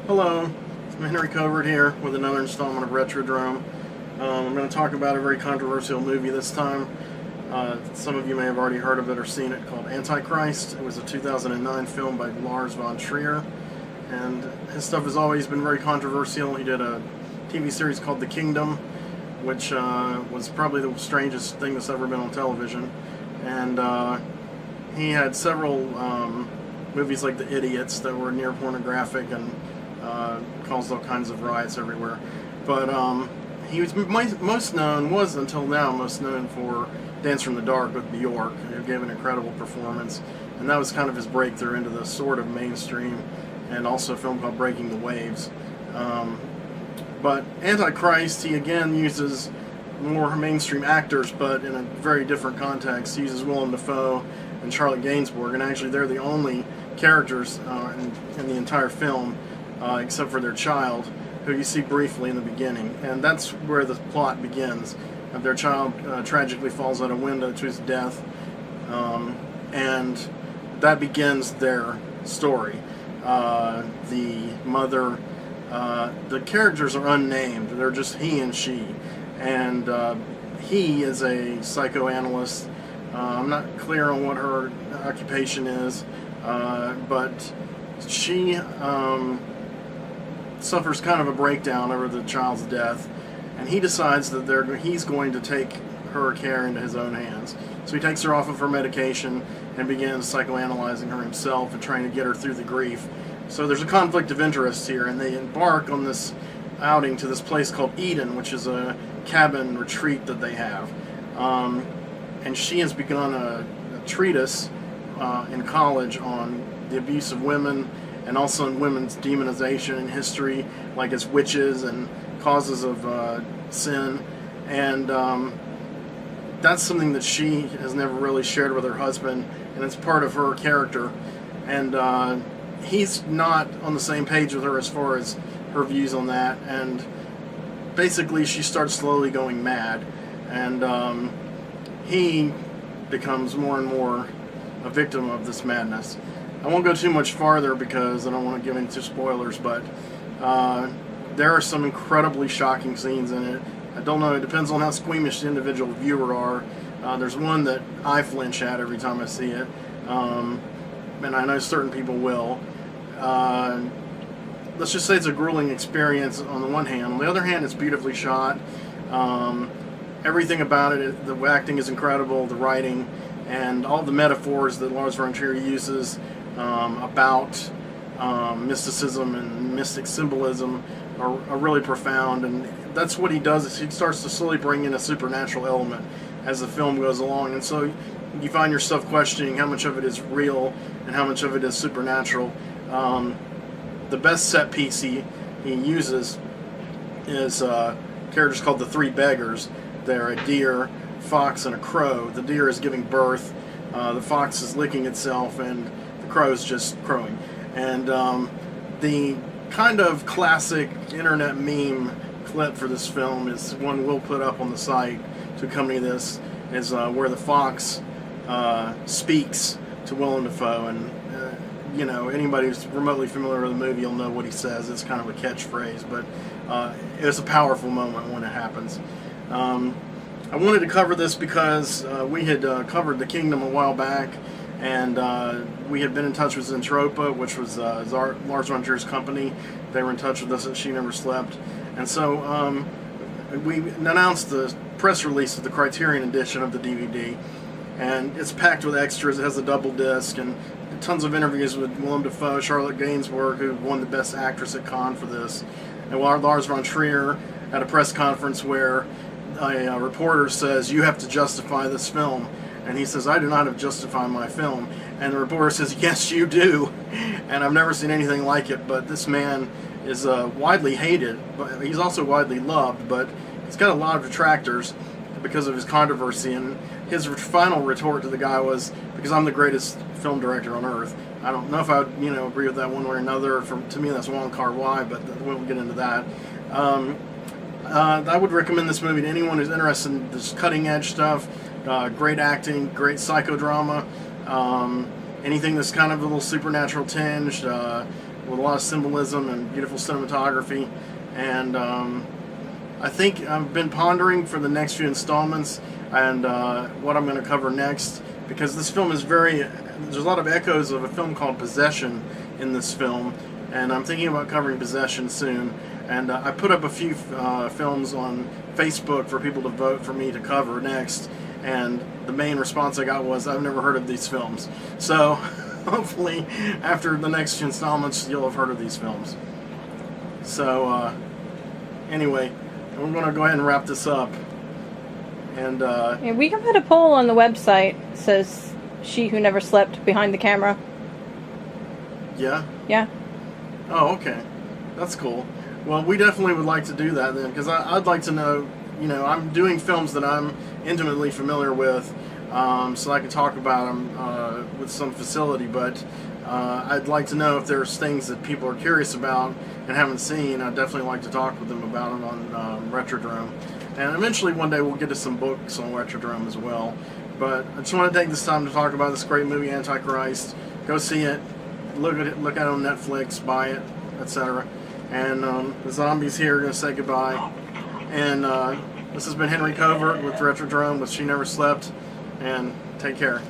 Hello, I'm Henry Covert here with another installment of Retrodrome. I'm going to talk about a very controversial movie this time. Some of you may have already heard of it or seen it, called Antichrist. It was a 2009 film by Lars von Trier, and his stuff has always been very controversial. He did a TV series called The Kingdom, which was probably the strangest thing that's ever been on television, and he had several movies like The Idiots that were near pornographic and caused all kinds of riots everywhere. But he was most known for Dance from the Dark with Bjork, who gave an incredible performance, and that was kind of his breakthrough into the sort of mainstream, and also a film called Breaking the Waves. But Antichrist, he again uses more mainstream actors, but in a very different context. He uses Willem Dafoe and Charlotte Gainsbourg, and actually they're the only characters in the entire film, except for their child, who you see briefly in the beginning. And that's where the plot begins. Their child tragically falls out a window to his death, and that begins their story. The mother, the characters are unnamed, they're just he and she. And he is a psychoanalyst. I'm not clear on what her occupation is, but she suffers kind of a breakdown over the child's death, and he decides that he's going to take her care into his own hands. So he takes her off of her medication and begins psychoanalyzing her himself and trying to get her through the grief. So there's a conflict of interest here, and they embark on this outing to this place called Eden, which is a cabin retreat that they have. And she has begun a treatise in college on the abuse of women, and also in women's demonization in history, like as witches and causes of sin. And that's something that she has never really shared with her husband, and it's part of her character. And he's not on the same page with her as far as her views on that, and basically she starts slowly going mad, and he becomes more and more a victim of this madness. I won't go too much farther because I don't want to give into spoilers, but there are some incredibly shocking scenes in it. I don't know, it depends on how squeamish the individual viewer are. There's one that I flinch at every time I see it, and I know certain people will. Let's just say it's a grueling experience on the one hand. On the other hand, it's beautifully shot. Everything about it, the acting is incredible, the writing, and all the metaphors that Lars von Trier uses about mysticism and mystic symbolism are really profound. And that's what he does, is he starts to slowly bring in a supernatural element as the film goes along. And so you find yourself questioning how much of it is real and how much of it is supernatural. The best set piece he uses is characters called the Three Beggars. They're a deer, fox, and a crow. The deer is giving birth, the fox is licking itself, and the crow is just crowing. And the kind of classic internet meme clip for this film is one we'll put up on the site to accompany this, is where the fox speaks to Willem Dafoe, and you know, anybody who's remotely familiar with the movie will know what he says. It's kind of a catchphrase, but it's a powerful moment when it happens. I wanted to cover this because we had covered The Kingdom a while back, and we had been in touch with Zentropa, which was Lars von Trier's company. They were in touch with us at She Never Slept, and so we announced the press release of the Criterion edition of the DVD, and it's packed with extras. It has a double disc and tons of interviews with Willem Dafoe, Charlotte Gainsbourg, who won the Best Actress at Cannes for this, and Lars von Trier at a press conference where a reporter says, "You have to justify this film," and he says, "I do not have to justify my film," and the reporter says, "Yes, you do," and I've never seen anything like it. But this man is widely hated, but he's also widely loved, but he's got a lot of detractors because of his controversy. And his final retort to the guy was, "Because I'm the greatest film director on earth." I don't know if I would, agree with that one way or another. To me, that's Wong Kar-wai, but we'll get into that. I would recommend this movie to anyone who's interested in this cutting-edge stuff. Great acting, great psychodrama, anything that's kind of a little supernatural tinged, with a lot of symbolism and beautiful cinematography. And I think I've been pondering for the next few installments and what I'm going to cover next, because this film is there's a lot of echoes of a film called Possession in this film, and I'm thinking about covering Possession soon. And I put up a few films on Facebook for people to vote for me to cover next, and the main response I got was, I've never heard of these films. So hopefully after the next few installments you'll have heard of these films. So anyway, we're going to go ahead and wrap this up. And yeah, we can put a poll on the website. It says She Who Never Slept behind the camera. Yeah? Yeah. Oh, okay. That's cool. Well, we definitely would like to do that then, because I'd like to know, I'm doing films that I'm intimately familiar with, so I can talk about them with some facility, but I'd like to know if there's things that people are curious about and haven't seen. I'd definitely like to talk with them about them on Retrodrome. And eventually one day we'll get to some books on Retrodrome as well. But I just want to take this time to talk about this great movie, Antichrist. Go see it, look at it on Netflix, buy it, etc. And the zombies here are going to say goodbye. And this has been Henry Covert with Retrodrome with She Never Slept. And take care.